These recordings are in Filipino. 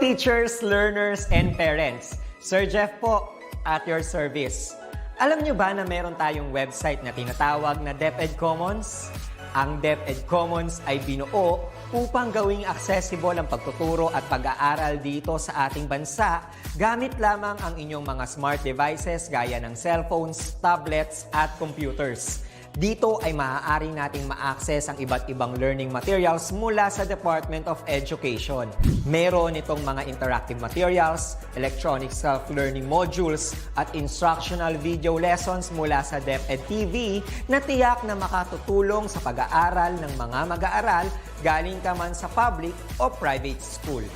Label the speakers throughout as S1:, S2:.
S1: teachers, learners, and parents. Sir Jeff po, at your service. Alam nyo ba na meron tayong website na tinatawag na DepEd Commons? Ang DepEd Commons ay binuo upang gawing accessible ang pagtuturo at pag-aaral dito sa ating bansa gamit lamang ang inyong mga smart devices gaya ng cellphones, tablets, at computers. Dito ay maaari nating ma-access ang iba't ibang learning materials mula sa Department of Education. Meron itong mga interactive materials, electronic self-learning modules, at instructional video lessons mula sa DepEd TV na tiyak na makatutulong sa pag-aaral ng mga mag-aaral galing ka man sa public o private school.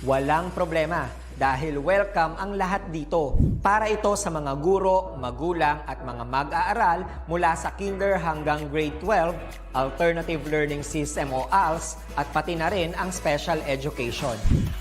S1: Walang problema dahil welcome ang lahat dito. Para ito sa mga guro, magulang at mga mag-aaral mula sa kinder hanggang grade 12, Alternative Learning System o ALS, at pati na rin ang special education.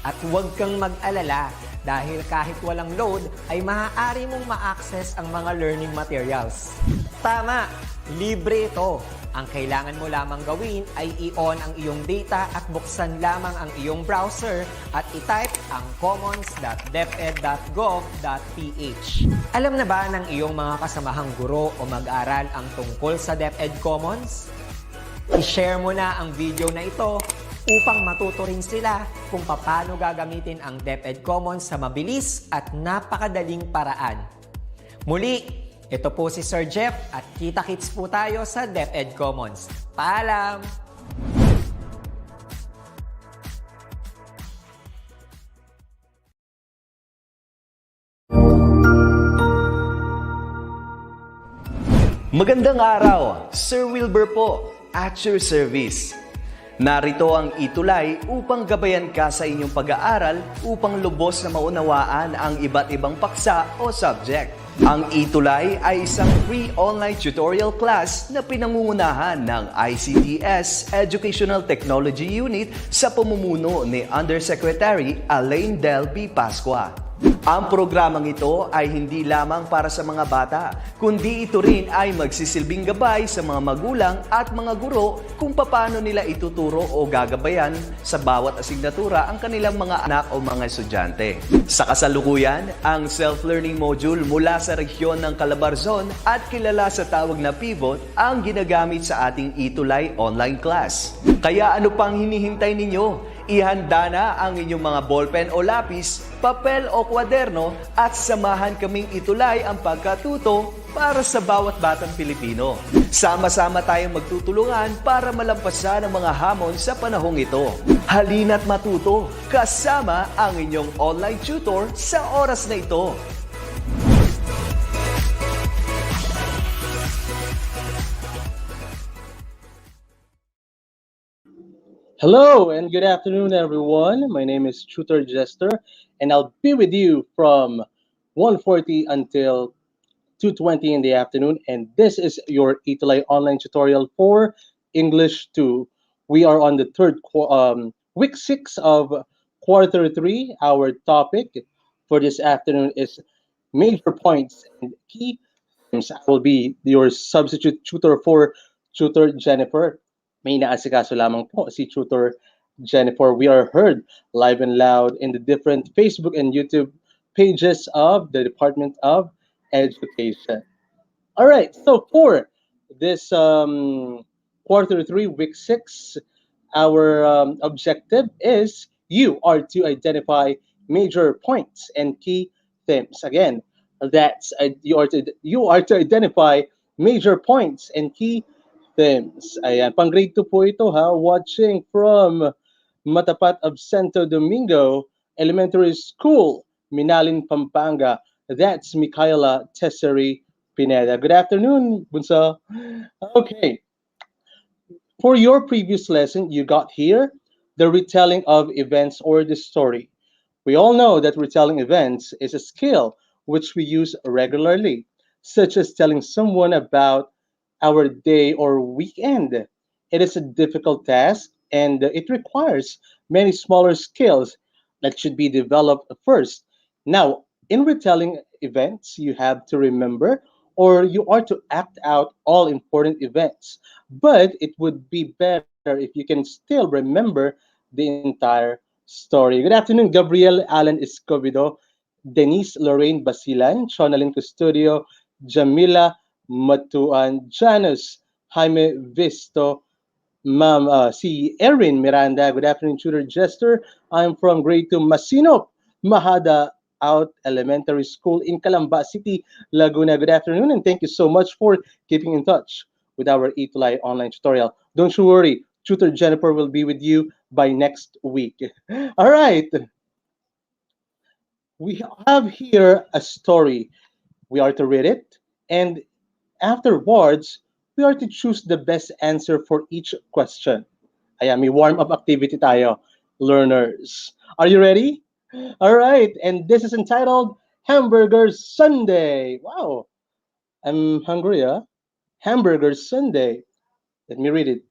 S1: At huwag kang mag-alala dahil kahit walang load ay maaari mong ma-access ang mga learning materials. Tama! Libre ito. Ang kailangan mo lamang gawin ay i-on ang iyong data at buksan lamang ang iyong browser at i-type ang commons.deped.gov.ph. Alam na ba ng iyong mga kasamahang guro o mag-aral ang tungkol sa DepEd Commons? I-share mo na ang video na ito upang matuto rin sila kung paano gagamitin ang DepEd Commons sa mabilis at napakadaling paraan. Muli, ito po si Sir Jeff at kita-kits po tayo sa DepEd Commons. Paalam!
S2: Magandang araw! Sir Wilbur po, at your service. Narito ang ETUlay upang gabayan ka sa inyong pag-aaral upang lubos na maunawaan ang iba't ibang paksa o subject. Ang ETUlay ay isang free online tutorial class na pinangungunahan ng DepEd Educational Technology Unit sa pamumuno ni Undersecretary Elaine Del B. Pascua. Ang programang ito ay hindi lamang para sa mga bata, kundi ito rin ay magsisilbing gabay sa mga magulang at mga guro kung paano nila ituturo o gagabayan sa bawat asignatura ang kanilang mga anak o mga estudyante. Sa kasalukuyan, ang self-learning module mula sa rehiyon ng Calabarzon at kilala sa tawag na Pivot ang ginagamit sa ating ETUlay online class. Kaya ano pang hinihintay ninyo? Ihanda na ang inyong mga ballpen o lapis, papel o kwaderno at samahan kaming itulay ang pagkatuto para sa bawat batang Pilipino. Sama-sama tayong magtutulungan para malampasan ang mga hamon sa panahong ito. Halina't matuto kasama ang inyong online tutor sa oras na ito.
S3: Hello and good afternoon, everyone. My name is Tutor Jester, and I'll be with you from 1:40 until 2:20 in the afternoon. And this is your ETUlay online tutorial for English 2. We are on the week 6 of quarter 3. Our topic for this afternoon is major points and key themes. I will be your substitute tutor for Tutor Jennifer. May inaasikaso lamang po si Tutor Jennifer. We are heard live and loud in the different Facebook and YouTube pages of the Department of Education. All right, so for this quarter 3, week 6, our objective is you are to identify major points and key themes. Again, that's you are to identify major points and key themes. Ayan, pang grade 2 po ito ha, watching from Matapat of Santo Domingo Elementary School, Minalin, Pampanga. That's Micaela Tesseri Pineda. Good afternoon, Bunso. Okay. For your previous lesson, you got here the retelling of events or the story. We all know that retelling events is a skill which we use regularly, such as telling someone about our day or weekend. It is a difficult task and it requires many smaller skills that should be developed first. Now, in retelling events, you have to remember or you are to act out all important events. But it would be better if you can still remember the entire story. Good afternoon, Gabriel Alan Escobedo, Denise Lorraine Basilan, Shonalyn Custodio, Jamila Matuan, Janus, Jaime Visto, Ma'am, si Erin Miranda. Good afternoon, Tutor Jester. I'm from grade 2 Masinop, Mahada Out Elementary School in Calamba City, Laguna. Good afternoon, and thank you so much for keeping in touch with our ETUlay online tutorial. Don't you worry, Tutor Jennifer will be with you by next week. All right, we have here a story. We are to read it, and afterwards, we are to choose the best answer for each question. Ayan, may warm-up activity tayo, learners. Are you ready? All right, and this is entitled Hamburger Sunday. Wow, I'm hungry, huh? Hamburger Sunday. Let me read it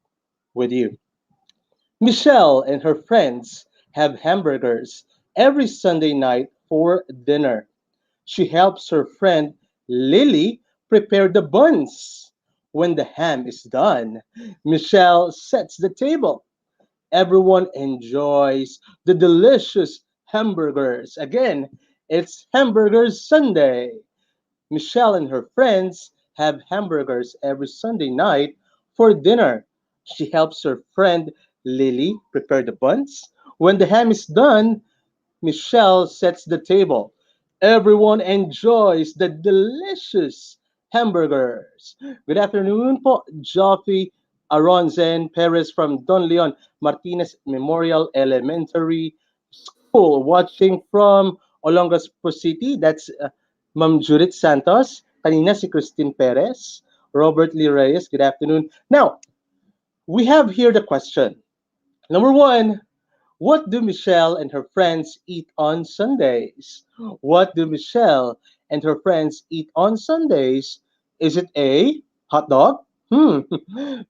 S3: with you. Michelle and her friends have hamburgers every Sunday night for dinner. She helps her friend Lily prepare the buns. When the ham is done, Michelle sets the table. Everyone enjoys the delicious hamburgers. Again, it's Hamburgers Sunday. Michelle and her friends have hamburgers every Sunday night for dinner. She helps her friend Lily prepare the buns. When the ham is done, Michelle sets the table. Everyone enjoys the delicious hamburgers. Good afternoon po, Joffy Aronzen Perez from Don Leon Martinez Memorial Elementary School, watching from Olongapo City. That's Ma'am Judith Santos. Kanina si Christine Perez. Robert Lee Reyes, good afternoon. Now, we have here the question. Number one, what do Michelle and her friends eat on Sundays? What do Michelle and her friends eat on Sundays? Is it A, hot dog?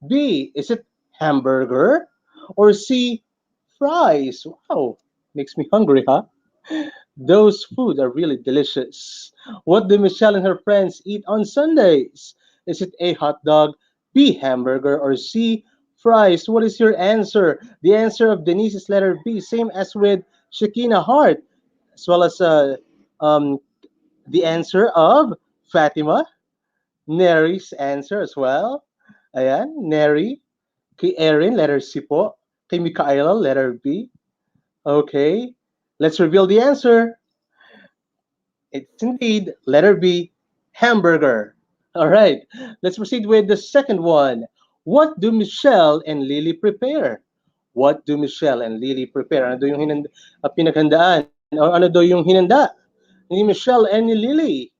S3: B, is it hamburger? Or C, fries? Wow, makes me hungry, huh? Those food are really delicious. What do Michelle and her friends eat on Sundays? Is it A, hot dog, B, hamburger, or C, fries? What is your answer? The answer of Denise is letter B, same as with Shakina Hart, as well as um, the answer of Fatima, Neri's answer as well. Ayan, Neri. Kay Erin, letter C po. Kay Mikaela, letter B. Okay, let's reveal the answer. It's indeed letter B, hamburger. All right, let's proceed with the second one. What do Michelle and Lily prepare? What do Michelle and Lily prepare? Ano do yung pinaghandaan? O ano do yung hinanda ni Michelle and ni Lily?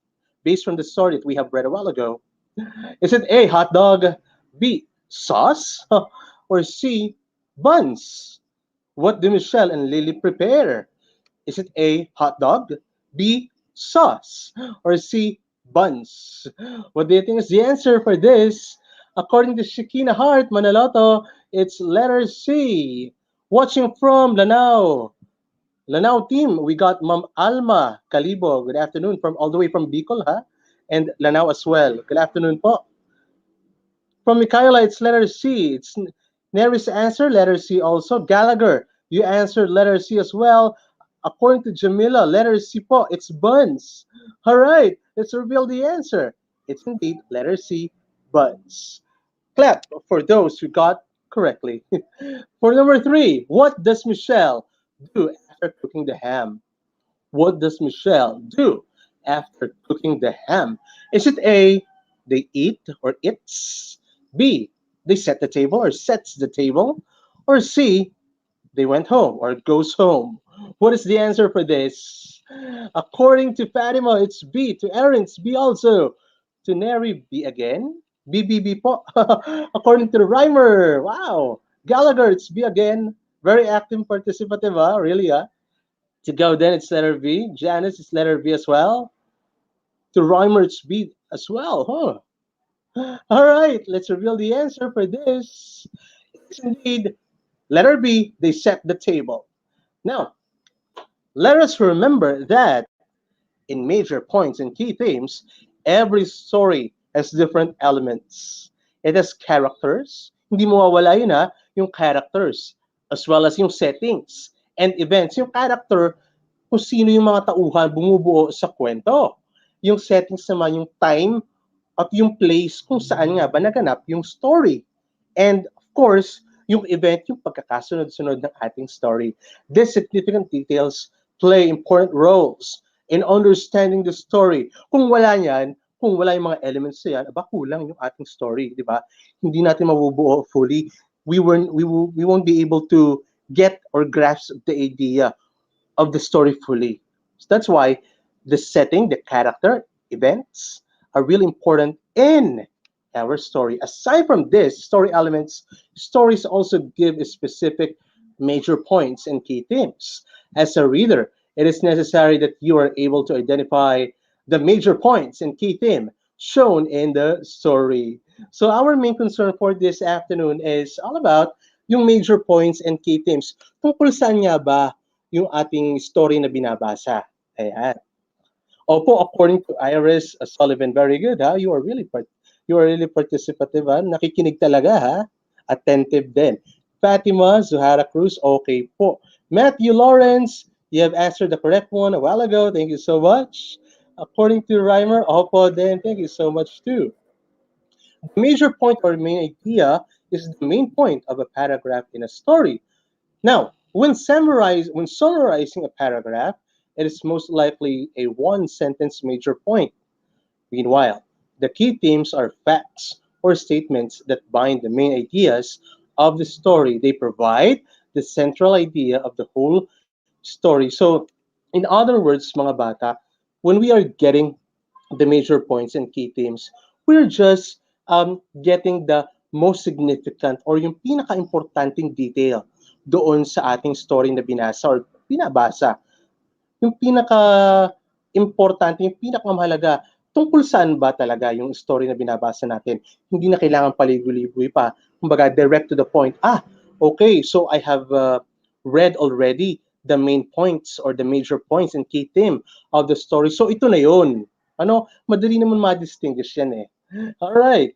S3: Based from the story that we have read a while ago. Is it A, hot dog, B, sauce, or C, buns? What do Michelle and Lily prepare? Is it A, hot dog, B, sauce, or C, buns? What do you think is the answer for this? According to Shakina Hart Manaloto, it's letter C. Watching from Lanao. Lanao team, we got Ma'am Alma Calibo. Good afternoon from all the way from Bicol, ha? And Lanao as well. Good afternoon po. From Michaela, it's letter C. It's Neri's answer, letter C also. Gallagher, you answered letter C as well. According to Jamila, letter C po, it's buns. All right, let's reveal the answer. It's indeed letter C, buns. Clap for those who got correctly. For number three, what does Michelle do after cooking the ham? What does Michelle do after cooking the ham? Is it A, they eat or eats? B, they set the table or sets the table? Or C, they went home or goes home? What is the answer for this? According to Fatima, it's B. To Erin, it's B also. To Neri, B again. B, B, B po. According to the rhymer, wow. Gallagher, it's B again. Very active participative, huh? Really, huh? To go then, it's letter V. Janice, it's letter V as well. To rhymer, it's B as well, huh? All right, let's reveal the answer for this. It's indeed letter B. They set the table. Now, let us remember that in major points and key themes, every story has different elements. It has characters. Hindi mawawala yun ha, yung characters, as well as yung settings and events. Yung character, kung sino yung mga tauhan bumubuo sa kwento. Yung settings naman, yung time at yung place kung saan nga ba naganap yung story. And of course, yung event, yung pagkakasunod-sunod ng ating story. These significant details play important roles in understanding the story. Kung wala yan, kung wala yung mga elements na yan, aba kulang yung ating story, di ba? Hindi natin mabubuo fully. We won't be able to get or grasp the idea of the story fully. So that's why the setting, the character, events are really important in our story. Aside from this, story elements, stories also give specific major points and key themes. As a reader, it is necessary that you are able to identify the major points and key theme shown in the story. So our main concern for this afternoon is all about yung major points and key themes. Tungkol saan nga ba yung ating story na binabasa? Ayan. Opo, according to Iris Sullivan, very good ha. You are really participative ha. Nakikinig talaga ha. Attentive din. Fatima Zuhara Cruz, okay po. Matthew Lawrence, you have answered the correct one a while ago. Thank you so much. According to Reimer, opo then, thank you so much too. The major point or main idea is the main point of a paragraph in a story. Now, when summarizing a paragraph, it is most likely a one-sentence major point. Meanwhile, the key themes are facts or statements that bind the main ideas of the story. They provide the central idea of the whole story. So, in other words, mga bata, when we are getting the major points and key themes, we're just getting the most significant or yung pinaka-importanting detail doon sa ating story na binasa or binabasa. Yung pinaka-importante, yung pinakamahalaga, tungkol saan ba talaga yung story na binabasa natin. Hindi na kailangan paligoy-ligoy pa. Kumbaga, direct to the point. Okay, so I have read already the main points or the major points and key theme of the story. So ito na yun. Madali naman ma-distinguish yan eh. Alright.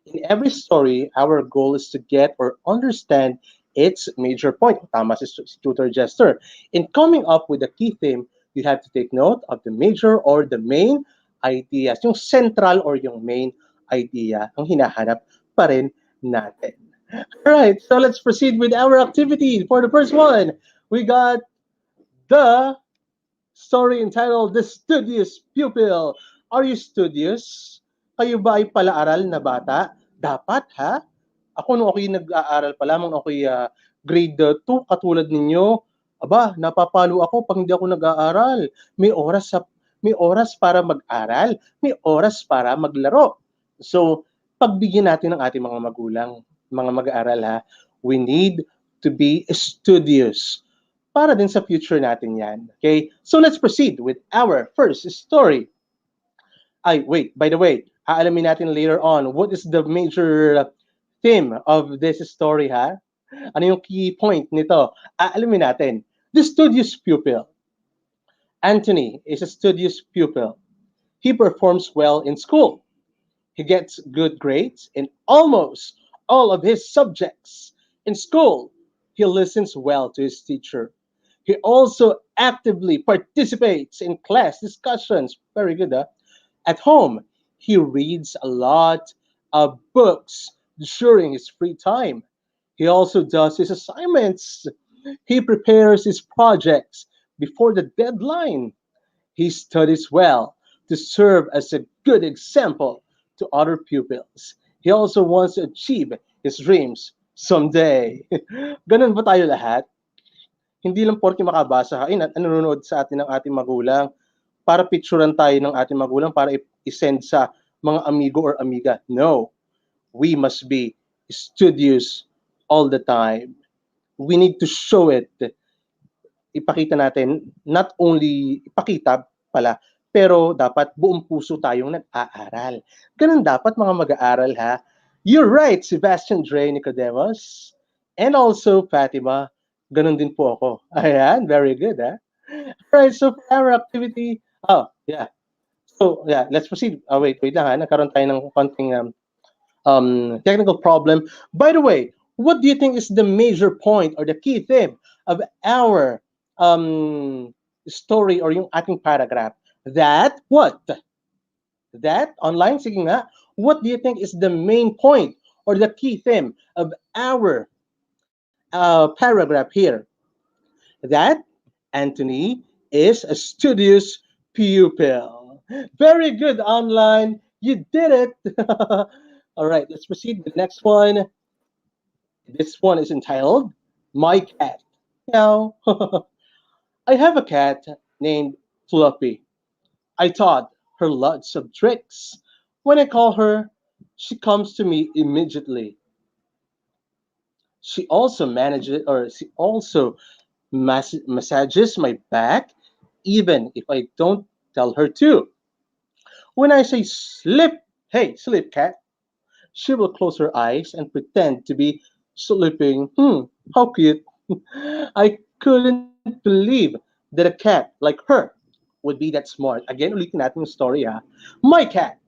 S3: In every story, our goal is to get or understand its major point. Tama si Tutor Jester. In coming up with a key theme, you have to take note of the major or the main ideas. Yung central or yung main idea ang hinahanap pa rin natin. Alright, so let's proceed with our activity. For the first one, we got the story entitled The Studious Pupil. Are you studious? Kayo ba ay palaaral na bata? Dapat ha? Ako nung ako'y nag-aaral pa lamang, ako'y grade 2 katulad ninyo. Aba, napapalo ako pag hindi ako nag-aaral. May oras para mag-aral, may oras para maglaro. So, pagbigyan natin ng ating mga magulang, mga mag-aaral ha, we need to be studious. Para din sa future natin yan. Okay? So let's proceed with our first story. Wait, by the way, aalamin natin later on what is the major theme of this story, ha? Ano yung key point nito? Aalamin natin. The studious pupil. Anthony is a studious pupil. He performs well in school. He gets good grades in almost all of his subjects. In school, he listens well to his teacher. He also actively participates in class discussions. Very good, huh? At home, he reads a lot of books during his free time. He also does his assignments. He prepares his projects before the deadline. He studies well to serve as a good example to other pupils. He also wants to achieve his dreams someday. Ganun ba tayo lahat? Hindi lang porke makabasa ka, nanonood sa atin ng ating magulang para picturean tayo ng ating magulang para i-send sa mga amigo or amiga. No. We must be studious all the time. We need to show it. Ipakita natin, not only ipakita pala, pero dapat buong puso tayong nag-aaral. Ganun dapat mga mag-aaral ha. You're right, Sebastian Dre Nicodemus. And also, Fatima, ganun din po ako. Ayan, very good ha. Alright, so for our activity, So, let's proceed. Wait lang ha. Nagkaroon tayo ng konting technical problem. By the way, what do you think is the major point or the key theme of our story or yung ating paragraph. That what? That online, sige nga, what do you think is the main point or the key theme of our paragraph here? That Anthony is a studious pupil. Very good online. You did it. All right, let's proceed with the next one. This one is entitled My Cat. Now, I have a cat named Fluffy. I taught her lots of tricks. When I call her, she comes to me immediately. She also massages my back, even if I don't tell her to. When I say sleep, hey, sleep, cat, she will close her eyes and pretend to be sleeping. How cute. I couldn't believe that a cat like her would be that smart. Again, ulitin natin yung story, ha. My cat.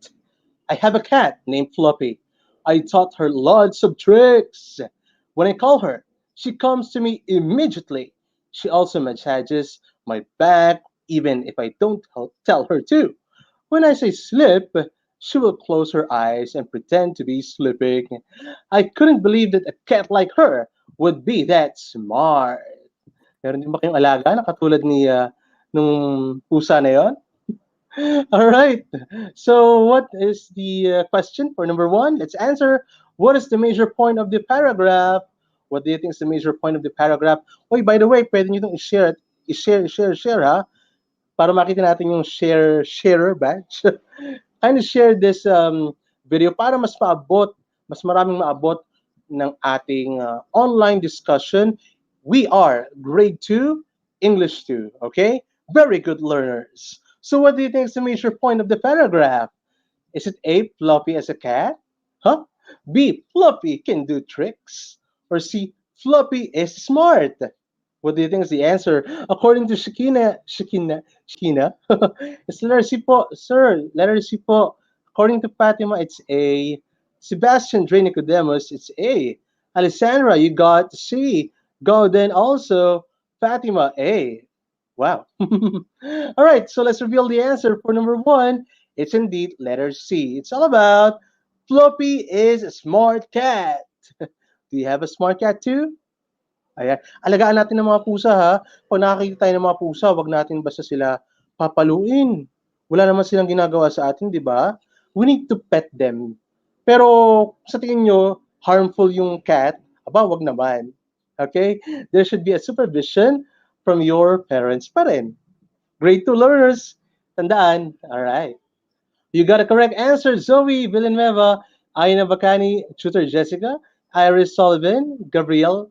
S3: I have a cat named Floppy. I taught her lots of tricks. When I call her, she comes to me immediately. She also massages my back, even if I don't tell her to. When I say sleep, she will close her eyes and pretend to be sleeping. I couldn't believe that a cat like her would be that smart. Meron din ba kayong alaga na katulad ni nung pusa na yon? All right. So, what is the question for number one? Let's answer. What is the major point of the paragraph? What do you think is the major point of the paragraph? Oy, by the way, pwede nyo itong i-share, ha? Para makita natin yung sharer badge. Kind of share this video para mas maraming maabot ng ating online discussion. We are grade 2, English 2, okay? Very good learners. So what do you think is the major point of the paragraph? Is it A, Floppy as a cat? Huh? B, Floppy can do tricks? Or C, Floppy is smart? What do you think is the answer? According to Shakina, it's letter C po, sir. Letter C po. According to Fatima, it's A. Sebastian Dre Nicodemus, it's A. Alessandra, you got C. Go then also. Fatima, A. Wow. All right, so let's reveal the answer for number one. It's indeed letter C. It's all about Floppy is a smart cat. Do you have a smart cat too? Ayan. Alagaan natin ng mga pusa, ha. Pag nakakita tayo ng mga pusa, wag natin basta sila papaluin. Wala naman silang ginagawa sa atin, di ba? We need to pet them. Pero sa tingin nyo, harmful yung cat? Aba, wag naman. Okay? There should be a supervision from your parents pa rin. Grade 2 learners, tandaan. Alright. You got a correct answer, Zoe Villanueva, Aina Bacani, Tutor Jessica, Iris Sullivan, Gabrielle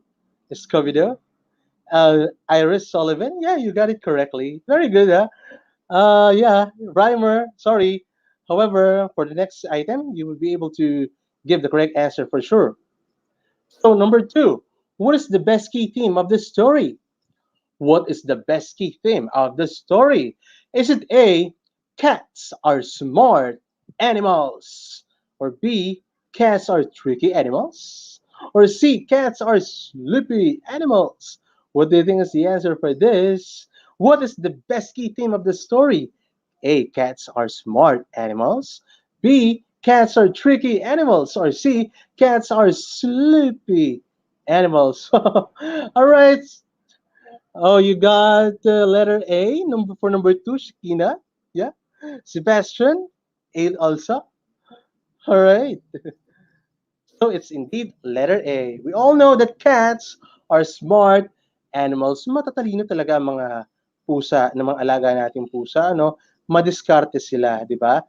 S3: Escobedo, Iris Sullivan. Yeah, you got it correctly. Very good, huh? Yeah, Rhymer, sorry. However, for the next item, you will be able to give the correct answer for sure. So, number two, what is the best key theme of this story? What is the best key theme of the story? Is it A, cats are smart animals? Or B, cats are tricky animals? Or C, cats are sleepy animals? What do you think is the answer for this? What is the best key theme of the story? A, cats are smart animals. B, cats are tricky animals. Or C, cats are sleepy animals. All right, oh, you got letter A, for number two, Shakina. Yeah. Sebastian, A also. All right. So it's indeed letter A. We all know that cats are smart animals. Matatalino talaga ang mga pusa, ng mga alaga nating pusa, ano? Madiskarte sila, di ba?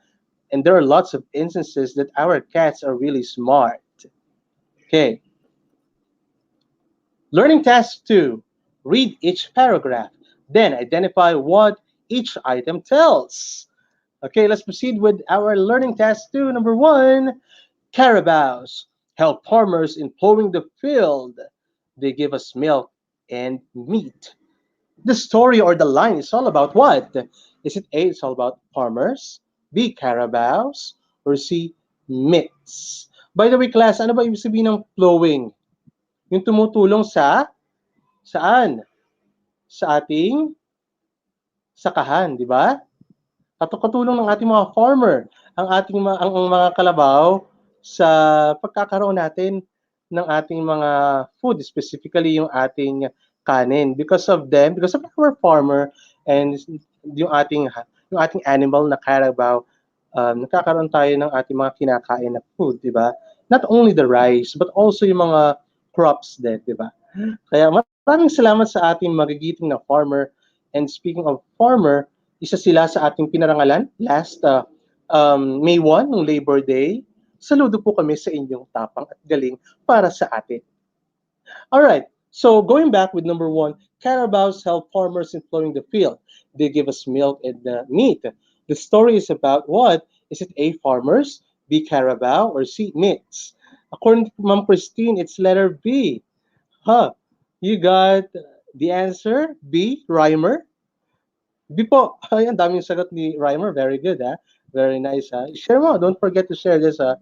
S3: And there are lots of instances that our cats are really smart. Okay. Learning task 2. Read each paragraph. Then identify what each item tells. Okay, let's proceed with our learning task 2. Number 1, carabaos help farmers in plowing the field. They give us milk and meat. The story or the line is all about what? Is it A, it's all about farmers, B, carabaos, or C, meats? By the way, class, ano ba ibig sabihin ng plowing? Yung tumutulong sa saan? sa ating sakahan, di ba? Katulong ng ating mga farmer, ang mga kalabaw sa pagkakaroon natin ng ating mga food, specifically yung ating kanin. Because of our farmer and yung ating yung ating animal na carabao, nagkakaroon tayo ng ating mga kinakain na food, di ba? Not only the rice, but also yung mga crops din, di ba? Kaya maraming salamat sa ating magigiting na farmer. And speaking of farmer, isa sila sa ating pinarangalan last May 1, ng Labor Day. Saludo po kami sa inyong tapang at galing para sa atin. All right. So going back with number 1, carabaos help farmers in plowing the field. They give us milk and meat. The story is about what? Is it A, farmers, B, carabao, or C, meats? According to Ma'am Christine, it's letter B. Huh? You got the answer, B, rhymer. B po. Ay, ang daming sagot ni rhymer. Very good, ha? Very nice, ha? Share mo. Don't forget to share this, ha?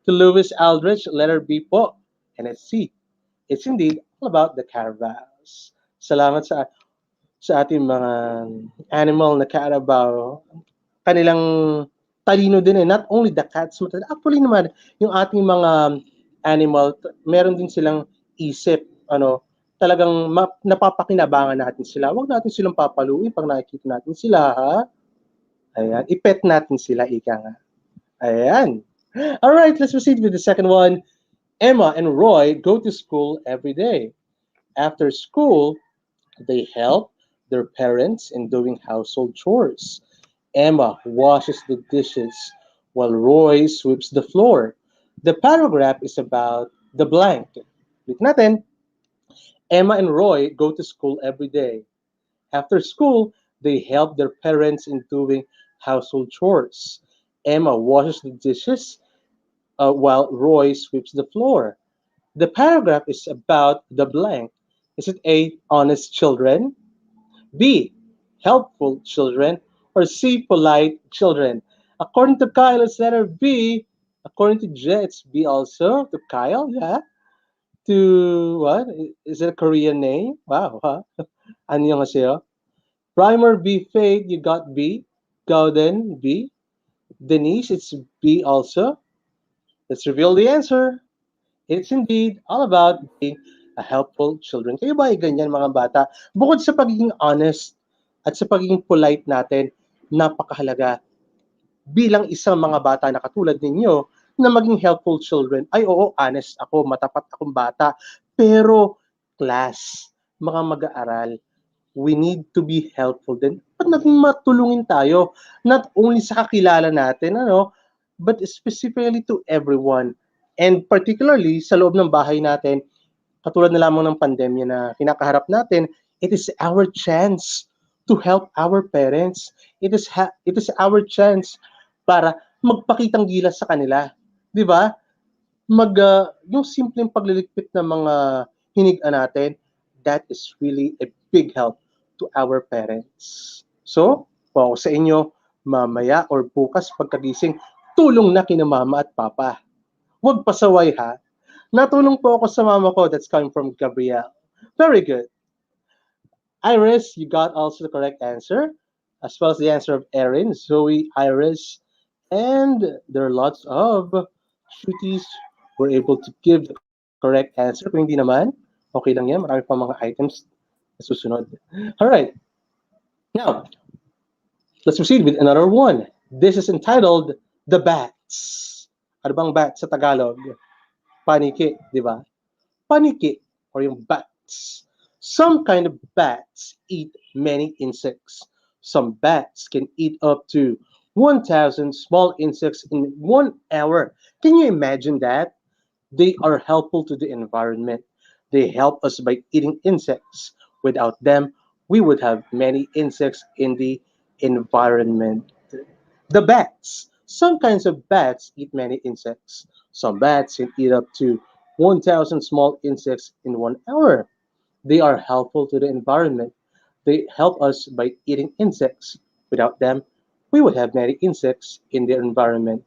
S3: To Lewis Aldrich, letter B po. And it's C. It's indeed all about the carabaos. Salamat sa ating mga animal na carabao. Kanilang talino din eh. Not only the cats, but actually naman, yung ating mga animal, meron din silang isip. Talagang napapakinabangan natin sila. Huwag natin silang papaluin pag nakikita natin sila, ha? Ayan. I-pet natin sila, ika nga. Ayan. All right, let's proceed with the second one. Emma and Roy go to school every day. After school, they help their parents in doing household chores. Emma washes the dishes while Roy sweeps the floor. The paragraph is about the blank. Look natin. Emma and Roy go to school every day. After school, they help their parents in doing household chores. Emma washes the dishes while Roy sweeps the floor. The paragraph is about the blank. Is it A, honest children, B, helpful children, or C, polite children? According to Kyle, it's letter B. According to Jay, it's B also. To Kyle, yeah. To what? Is it a Korean name? Wow, huh? 안녕하세요. Primer B, Faith, you got B. Golden, B. Denise, it's B also. Let's reveal the answer. It's indeed all about being a helpful children. Kayo ba ay ganyan mga bata? Bukod sa pagiging honest at sa pagiging polite natin, napakahalaga bilang isang mga bata na katulad ninyo na maging helpful children. Ay oo, honest ako, matapat akong bata. Pero class, mga mag-aaral, we need to be helpful din. At naging matulungin tayo, not only sa kakilala natin, but specifically to everyone. And particularly sa loob ng bahay natin, katulad na lamang ng pandemya na kinakaharap natin, it is our chance to help our parents. It is our chance para magpakitang gilas sa kanila. 'Di ba? Yung simpleng pagliligpit ng mga hinigaan natin, that is really a big help to our parents. So, po ako sa inyo, mamaya or bukas pagkagising, tulong na kina mama at papa. Huwag pasaway ha. Natulong po ako sa mama ko. That's coming from Gabrielle. Very good. Iris, you got also the correct answer, as well as the answer of Erin, Zoe, Iris, and there are lots of cuties who were able to give the correct answer. Kung hindi naman, okay lang yan. Marami pa mga items na susunod. All right. Now, let's proceed with another one. This is entitled The Bats. Ano bang bat sa Tagalog? Paniki, di ba? Paniki, or yung bats. Some kind of bats eat many insects. Some bats can eat up to 1,000 small insects in 1 hour. Can you imagine that? They are helpful to the environment. They help us by eating insects. Without them, we would have many insects in the environment. The bats. Some kinds of bats eat many insects. Some bats can eat up to 1,000 small insects in 1 hour. They are helpful to the environment. They help us by eating insects. Without them, we would have many insects in the environment.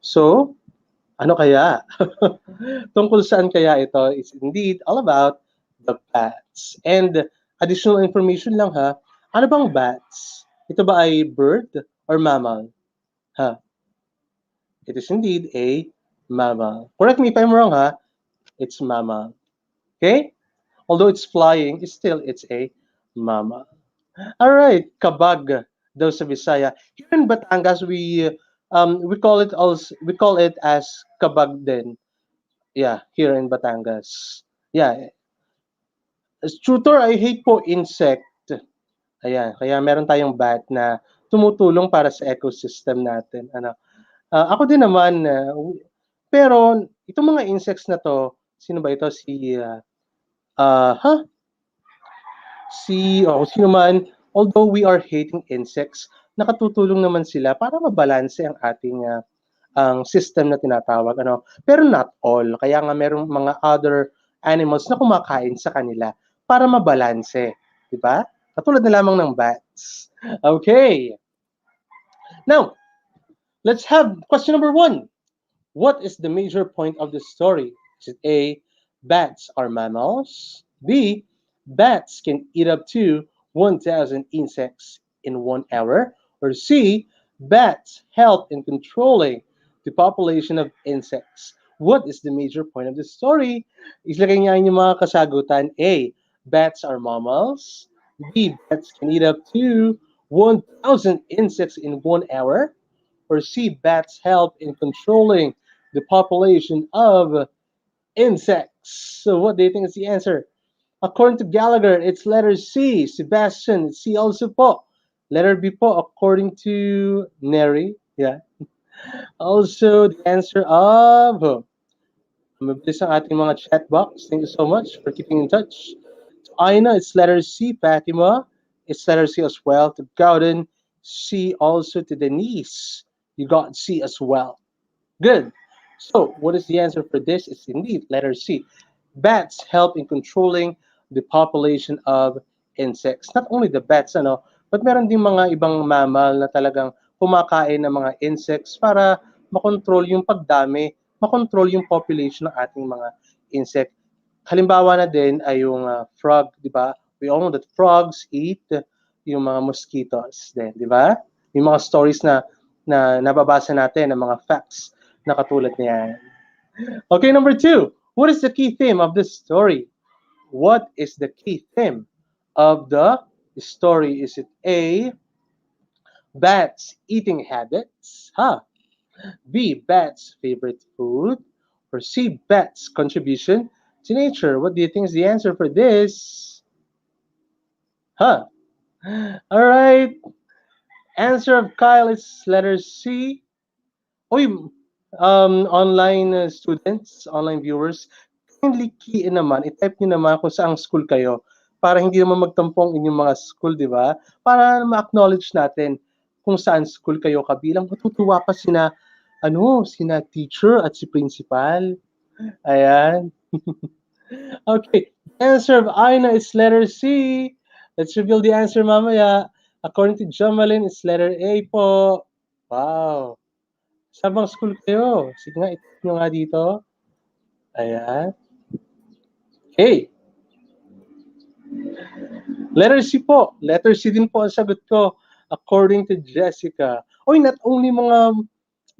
S3: So, ano kaya? Tungkol saan kaya ito? It's indeed all about the bats. And additional information lang ha. Ano bang bats? Ito ba ay bird or mammal? Ha? It is indeed a mammal. Correct me if I'm wrong ha. It's mammal. Okay? Although it's flying, it's a mammal. All right, kabag daw sa Bisaya. Here in Batangas, we call it as kabag din. Yeah, here in Batangas. Yeah, as tutor, I hate po insect. Ayan, kaya meron tayong bat na tumutulong para sa ecosystem natin. Ako din naman, pero itong mga insects na to, sino ba ito? Sino man, although we are hating insects, nakatutulong naman sila para mabalanse ang ating ang system na tinatawag. Pero not all. Kaya nga merong mga other animals na kumakain sa kanila para mabalanse. Diba? Katulad na lamang ng bats. Okay. Now, let's have question number 1. What is the major point of the story? Is it A, bats are mammals? B, bats can eat up to 1,000 insects in 1 hour? Or C, bats help in controlling the population of insects? What is the major point of the story? Islagay niya yung mga kasagutan. A, bats are mammals. B, bats can eat up to 1,000 insects in 1 hour? Or C, bats help in controlling the population of insects? So what do you think is the answer? According to Gallagher, it's letter C. Sebastian, it's C also po. Letter B po, according to Neri. Yeah. Also, the answer of... mabilis ang ating mga chat box. Thank you so much for keeping in touch. To Aina, it's letter C. Fatima, it's letter C as well. To Gowden, C also. To Denise, you got C as well. Good. So, what is the answer for this? It's indeed letter C. Bats help in controlling the population of insects. Not only the bats, but meron din mga ibang mammal na talagang kumakain ng mga insects para makontrol yung pagdami, makontrol yung population ng ating mga insect. Halimbawa na din ay yung frog, di ba? We all know that frogs eat yung mga mosquitoes din, di ba? Yung mga stories na nababasa natin, ng mga facts na katulad niyan. Okay, number 2. What is the key theme of this story? What is the key theme of the story? Is it A, bats eating habits? B, bats favorite food? Or C, bats contribution to nature? What do you think is the answer for this? All right. Answer of Kyle is letter C. Uy, online students, online viewers, kindly key in naman, i-type nyo naman kung saang school kayo para hindi naman magtampong inyong mga school, di ba? Para ma-acknowledge natin kung saan school kayo kabilang. Matutuwa pa sina teacher at si principal. Ayan. Okay. Answer of Aina is letter C. Let's reveal the answer mamaya. According to Jamalyn, it's letter A po. Wow. Sabang school kayo? Sige nga, i-type nyo nga dito. Ayan. Okay. Letter C po. Letter C din po ang sagot ko. According to Jessica. Not only mga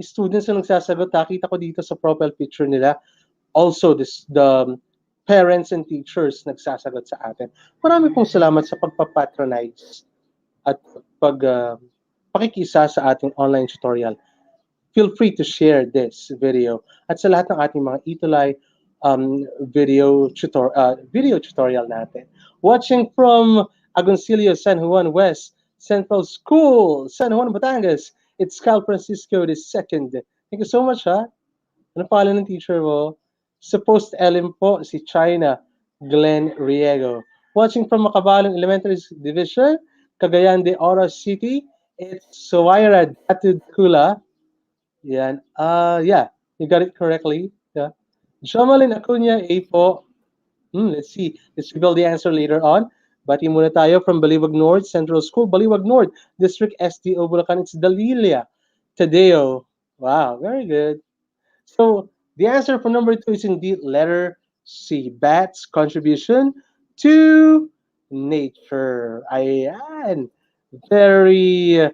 S3: students na nagsasagot. Nakita ko dito sa profile picture nila. Also, the parents and teachers nagsasagot sa atin. Marami pong salamat sa pagpapatronize at pakikisa sa ating online tutorial. Feel free to share this video. At sa lahat ng ating mga ETUlay video tutorial natin. Watching from Agoncillo, San Juan West Central School, San Juan, Batangas. It's Cal Francisco II. Thank you so much, ha? Ano pangalan ng teacher mo? Sa post-elim po, si China Glenn Riego. Watching from Makabalong Elementary Division, Cagayan de Oro City, it's Suwaira Datu Kula. Yan. Yeah, you got it correctly. Yeah. Jomalyn Acuña, A po. Let's see. Let's reveal the answer later on. Bati muna tayo from Baliwag North Central School, Baliwag North District SDO Bulacan. It's Dalilia Tadeo. Wow, very good. So the answer for number 2 is indeed letter C. Bats contribution to nature. Ayan. Very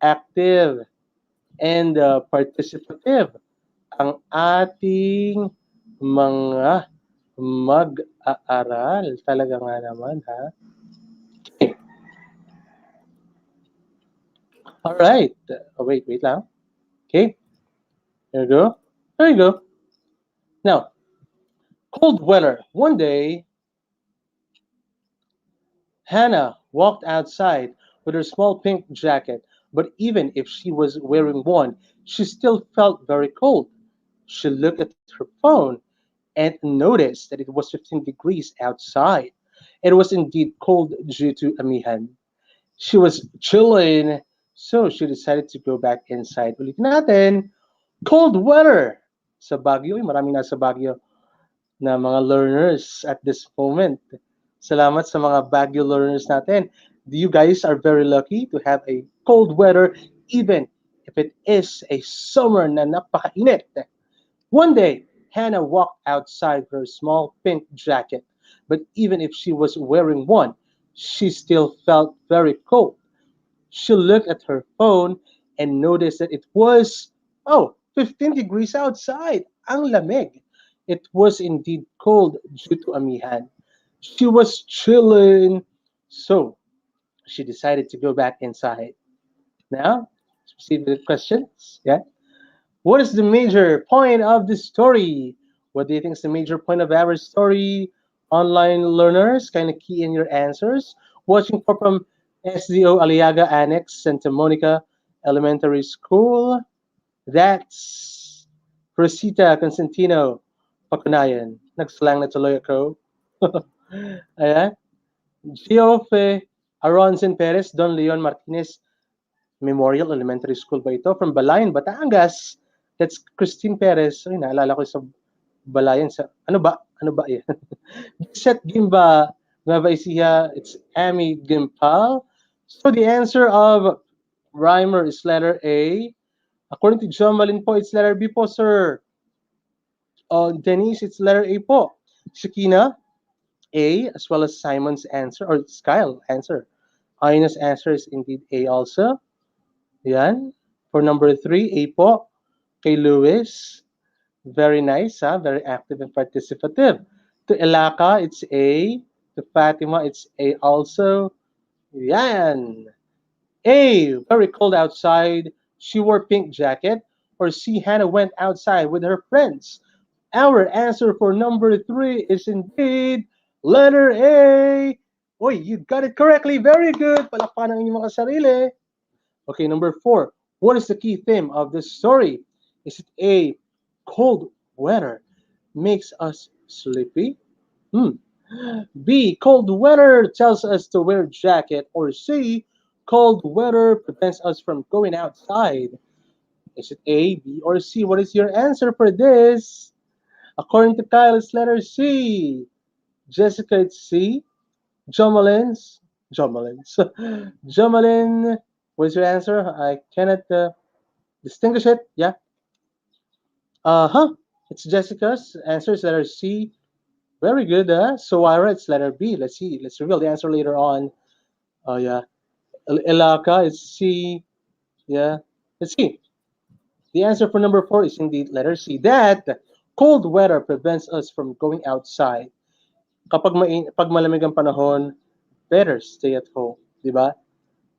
S3: active and participative ang ating mga mag-aaral. Talaga nga naman, ha? Okay. All right. Wait lang. Okay. There you go. There you go. Now, cold weather. One day, Hannah walked outside with her small pink jacket, but even if she was wearing one, she still felt very cold. She looked at her phone and noticed that it was 15 degrees outside. It was indeed cold due to amihan. She was chilling, so she decided to go back inside. Ulit natin, cold weather sa Baguio. Maraming nasa Baguio na mga learners at this moment. Salamat sa mga Baguio learners natin. You guys are very lucky to have a cold weather even if it is a summer na napakainit. One day, Hannah walked outside with her small pink jacket, but even if she was wearing one, she still felt very cold. She looked at her phone and noticed that it was, 15 degrees outside. Ang lamig. It was indeed cold due to amihan. She was chilling, so she decided to go back inside. Now, let's proceed with the questions. Yeah. What is the major point of the story? What do you think is the major point of our story? Online learners, kind of key in your answers. Watching from SDO Aliaga Annex, Santa Monica Elementary School. That's Rosita Constantino Pakunayan. Nagsalang na tuloy ako. Ayan. Geofe Aronson Perez, Don Leon Martinez Memorial Elementary School ba ito? From Balayan, Batangas. That's Christine Perez. Ay, naalala ko sa Balayan. Ano ba? Ano ba yan? Set Gimba Nueva Ecija. It's Amy Gimpal. So the answer of rhymer is letter A. According to John Malin po, it's letter B po, sir. Denise, it's letter A po. Shakina, A, as well as Simon's answer, or Kyle answer. Ina's answer is indeed A also. Yan. For number 3, A po. Kay Lewis. Very nice, ha? Very active and participative. To Elaka, it's A. To Fatima, it's A also. Yan. A, very cold outside. She wore pink jacket. Or C, Hannah went outside with her friends. Our answer for number 3 is indeed letter A. Oy, you got it correctly. Very good. Palakpakan ang inyong mga sarili. Okay, number 4. What is the key theme of this story? Is it A, cold weather makes us sleepy? B, cold weather tells us to wear a jacket. Or C, cold weather prevents us from going outside. Is it A, B, or C? What is your answer for this? According to Kyle, it's letter C. Jessica, it's C. Jomalins. Jomalin, what's your answer? I cannot distinguish it. Yeah. It's Jessica's answer is letter C. Very good. So Ira, it's letter B. Let's see. Let's reveal the answer later on. Oh yeah. Elaka is C. Yeah. Let's see. The answer for number 4 is indeed letter C. That cold weather prevents us from going outside. Pag malamig ang panahon, better stay at home, di ba?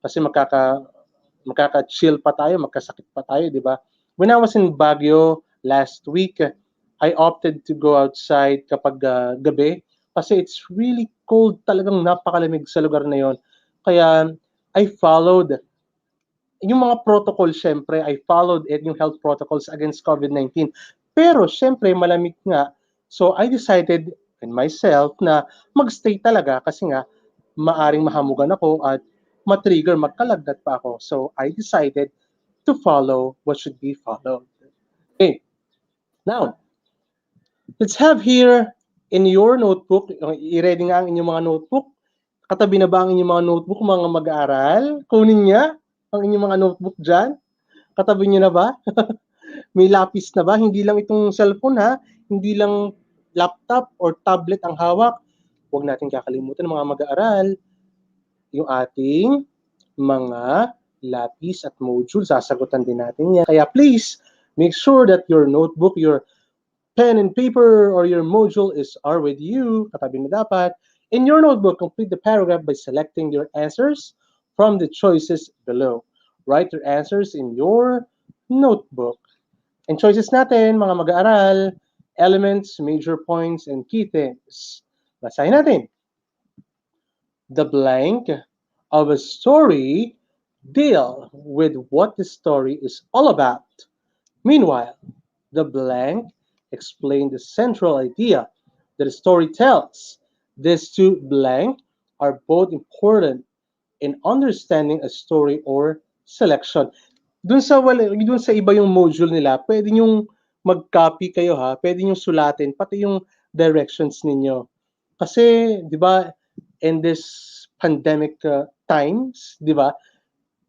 S3: Kasi makaka-chill pa tayo, magkasakit pa tayo, di ba? When I was in Baguio last week, I opted to go outside kapag gabi kasi it's really cold, talagang napakalamig sa lugar na yon. Kaya I followed yung mga protocol, syempre, I followed it, yung health protocols against COVID-19. Pero, syempre, malamig nga. So, I decided in myself na magstay talaga kasi nga, maaring mahamugan ako at matrigger, magkalagdat pa ako. So, I decided to follow what should be followed. Okay. Now, let's have here in your notebook, i-ready nga ang inyong mga notebook. Katabi na ba ang inyong mga notebook, mga mag-aaral? Kunin niya ang inyong mga notebook dyan. Katabi niyo na ba? May lapis na ba? Hindi lang itong cellphone, ha? Hindi lang laptop or tablet ang hawak. huwag natin kakalimutan ng mga mag-aaral, yung ating mga lapis at module. Sasagutan din natin yan. Kaya please, make sure that your notebook, your pen and paper, or your module are with you. Katabi na dapat. In your notebook, complete the paragraph by selecting your answers from the choices below. Write your answers in your notebook. And choices natin, mga mag-aaral, elements, major points, and key themes. Basahin natin. The blank of a story deal with what the story is all about. Meanwhile, the blank explain the central idea that the story tells. These two blank are both important in understanding a story or selection. Dun sa iba yung module nila, pwede yung mag-copy kayo ha, pwede yung sulatin, pati yung directions ninyo. Kasi, di ba, in this pandemic times, di ba,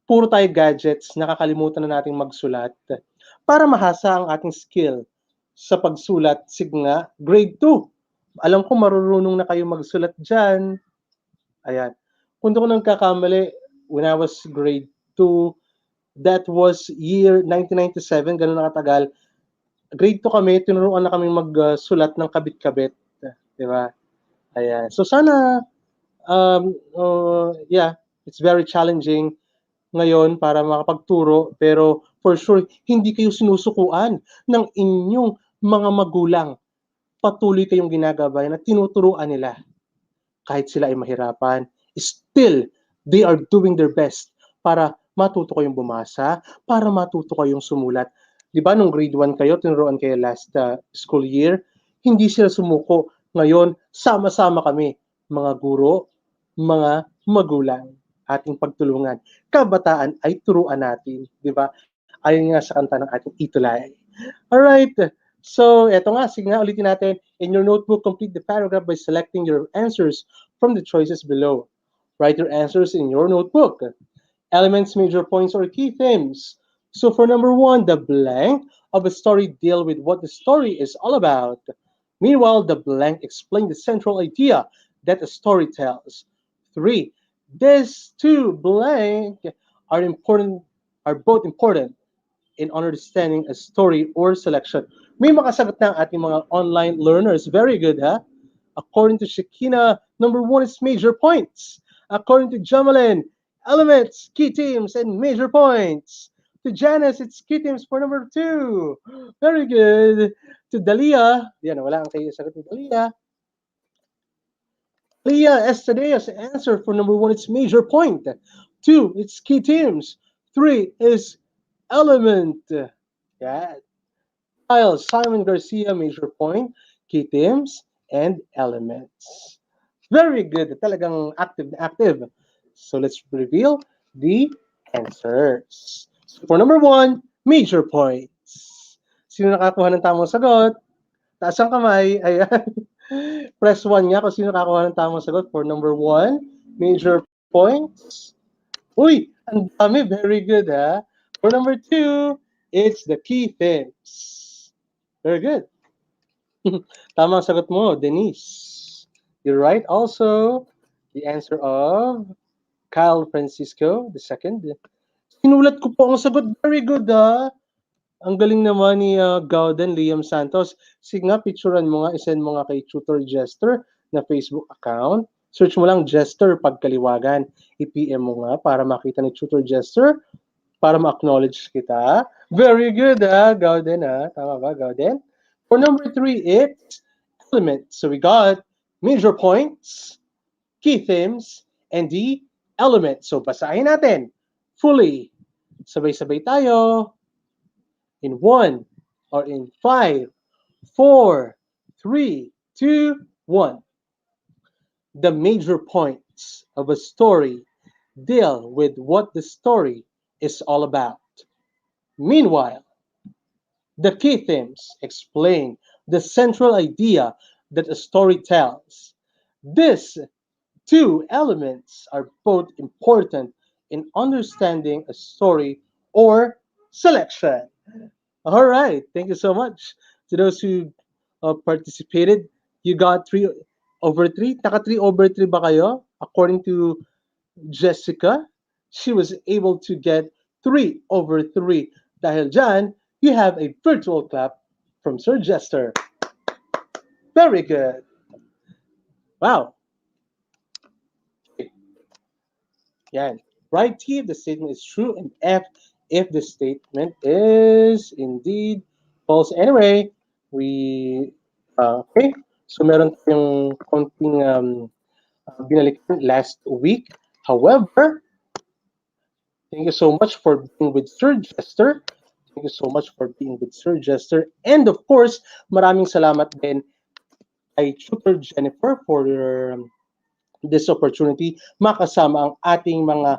S3: puro tayo gadgets, nakakalimutan na nating magsulat. Para mahasa ang ating skill sa pagsulat, sige nga, grade 2. Alam ko marurunong na kayo magsulat dyan. Ayan. Kung doon ko nagkakamali, when I was grade 2, that was year 1997, ganun na katagal. Grade 2 kami, tinuruan na kami magsulat ng kabit-kabit. Di ba? Ayan. So sana, yeah, it's very challenging ngayon para makapagturo, pero for sure, hindi kayo sinusukuan ng inyong mga magulang. Patuloy kayong ginagabayan at tinuturuan nila. Kahit sila ay mahirapan, still, they are doing their best para matuto kayong bumasa, para matuto kayong sumulat. Di ba, nung grade 1 kayo, tinuruan kayo last school year, hindi sila sumuko. Ngayon, sama-sama kami, mga guro, mga magulang, ating pagtulungan. Kabataan ay turuan natin, di ba? Ayon nga sa kanta ng ating ETUlay. Alright, so eto nga, sige nga, ulitin natin. In your notebook, complete the paragraph by selecting your answers from the choices below. Write your answers in your notebook. Elements, major points, or key themes. So for number 1, the blank of a story deal with what the story is all about. Meanwhile, the blank explain the central idea that a story tells. 3, these two blank are both important in understanding a story or selection. May makasagot na ang ating mga online learners. Very good, ha? According to Shakina, number 1 is major points. According to Jamalin, elements, key themes, and major points. To Janice, it's key themes for number 2. Very good. To Dalia, yan, wala ang kayo sagot ni Dalia. Leah Estedea's answer for number 1 is major point. 2, it's key themes. 3 is element. Yeah. Kyle Simon Garcia, major point, key themes, and elements. Very good. Talagang active. So let's reveal the answers. For number 1, major points. Sino nakakuha ng tamang sagot? Taas ang kamay. Ayan. Press 1 nga kung sino nakakuha ng tamang sagot for number 1, major points. Uy, ang dami. Very good, ha? For number 2, it's the key themes. Very good. Tamang sagot mo, Denise. You're right. Also, the answer of Kyle Francisco, the second. Sinulat ko po ang sagot. Very good, ha? Ang galing naman ni Gauden Liam Santos. Sige nga, picturean mo nga, isend mo nga kay Tutor Jester na Facebook account. Search mo lang Jester Pagkaliwagan. I-PM mo nga para makita ni Tutor Jester, para ma-acknowledge kita. Very good, ha, Gauden, ha? Tama ba, Gauden? For number 3, it's elements. So we got major points, key themes, and the elements. So basahin natin fully. Sabay-sabay tayo. In 1 or in 5, 4, 3, 2, 1. The major points of a story deal with what the story is all about. Meanwhile, the key themes explain the central idea that a story tells. These two elements are both important in understanding a story or selection. All right. Thank you so much to those who participated. You got over 3? Naka 3 over 3 ba kayo? According to Jessica, she was able to get 3 over 3. Dahil dyan, you have a virtual clap from Sir Jester. Very good. Wow. Yan. Right T if the statement is true, and F if the statement is indeed false. Anyway, we okay. So meron tayong konting binalikan last week. However, thank you so much for being with Sir Jester. Thank you so much for being with Sir Jester. And of course, maraming salamat din kay Tutor Jennifer for this opportunity. Makasama ang ating mga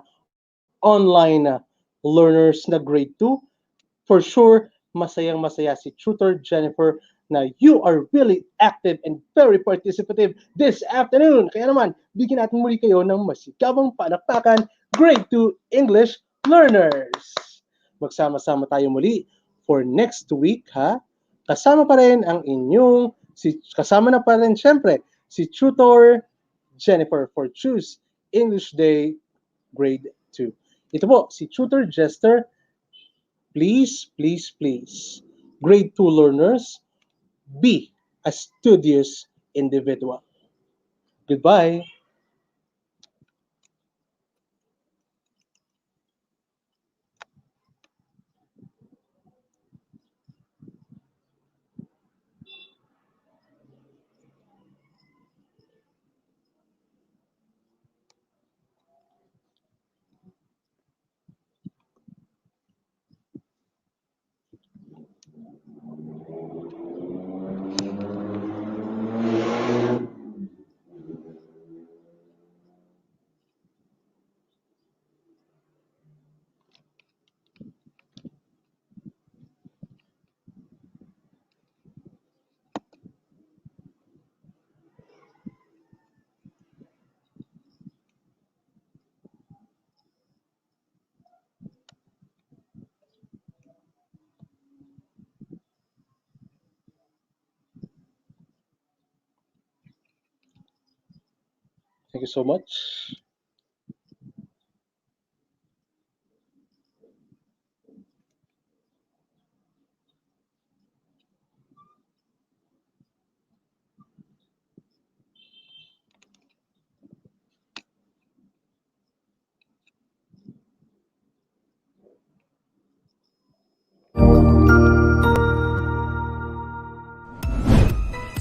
S3: online learners na grade 2. For sure, masayang-masaya si Tutor Jennifer na you are really active and very participative this afternoon. Kaya naman, bigyan natin muli kayo ng masigabang palakpakan, grade 2 English learners. Magsama-sama tayo muli for next week, ha? Kasama pa rin ang inyong, kasama na pa rin syempre, si Tutor Jennifer for Choose English Day grade 2. Ito po, si Tutor Jester. Please, please, please, grade 2 learners, be a studious individual. Goodbye. Thank you so much.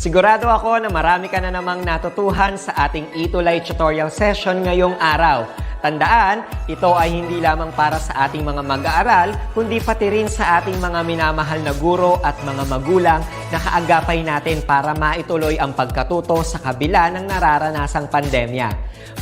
S1: Sigurado ako na marami ka na namang natutuhan sa ating ETUlay tutorial session ngayong araw. Tandaan, ito ay hindi lamang para sa ating mga mag-aaral, kundi pati rin sa ating mga minamahal na guro at mga magulang na kaagapay natin para maituloy ang pagkatuto sa kabila ng nararanasang pandemya.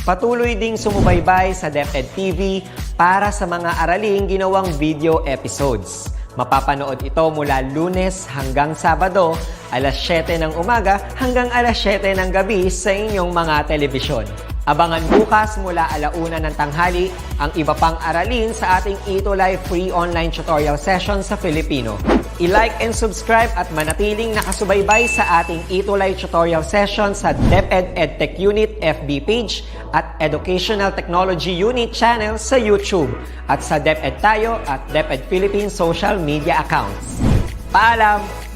S1: Patuloy ding sumubaybay sa DepEd TV para sa mga araling ginawang video episodes. Mapapanood ito mula Lunes hanggang Sabado, alas 7 ng umaga hanggang alas 7 ng gabi sa inyong mga telebisyon. Abangan bukas mula 1:00 ng tanghali ang iba pang aralin sa ating ETUlay free online tutorial session sa Filipino. I-like and subscribe at manatiling nakasubaybay sa ating ETUlay tutorial session sa DepEd Edtech Unit FB page at Educational Technology Unit channel sa YouTube at sa DepEd Tayo at DepEd Philippines social media accounts. Paalam!